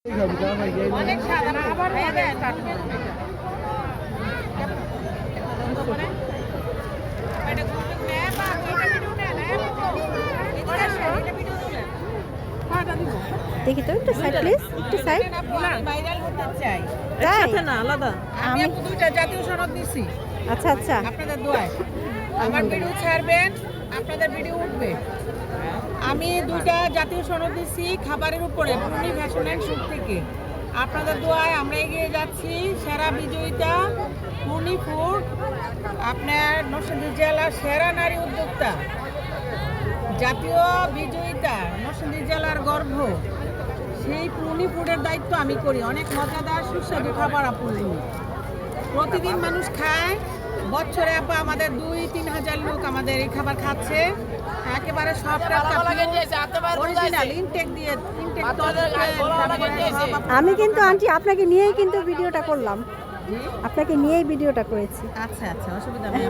অনেক সাদা আবার দেখি তো একটু সাইড প্লিজ, একটু সাইড। ভাইরাল করতে চাই। তাই না আলাদা। আমি আমি দুইটা জাতীয় সনদ দিছি আচ্ছা আচ্ছা আপনাদের দোয়ায়। আমার ভিডিও ছাড়বেন, আপনাদের ভিডিও উঠবে। আমি দুইটা জাতীয় সনদ দিছি খাবারের উপরে পূর্ণি ফ্যাশন অ্যান্ড শুট থেকে। আপনাদের দোয়ায় আমরা এগিয়ে যাচ্ছি। সেরা বিজয়িতা পূর্ণি ফুড, আপনার নরসিংদী জেলার সেরা নারী উদ্যোক্তা, জাতীয় বিজয়িতা, নরসিংদী জেলার গর্ব, সেই পূর্ণি ফুডের দায়িত্ব আমি করি। অনেক মজাদার সুস্বাদু খাবার পূর্ণি প্রতিদিন মানুষ খায়। বছরে আমাদের 2-3 হাজার লোক আমাদের এই খাবার খাচ্ছে। একেবারে সবটা অরিজিনাল ইনটেক দিয়ে আমি কিন্তু আন্টি আপনাকে নিয়েই কিন্তু ভিডিওটা করলাম, আপনাকে নিয়েই ভিডিওটা করেছি। আচ্ছা আচ্ছা, অসুবিধা নেই।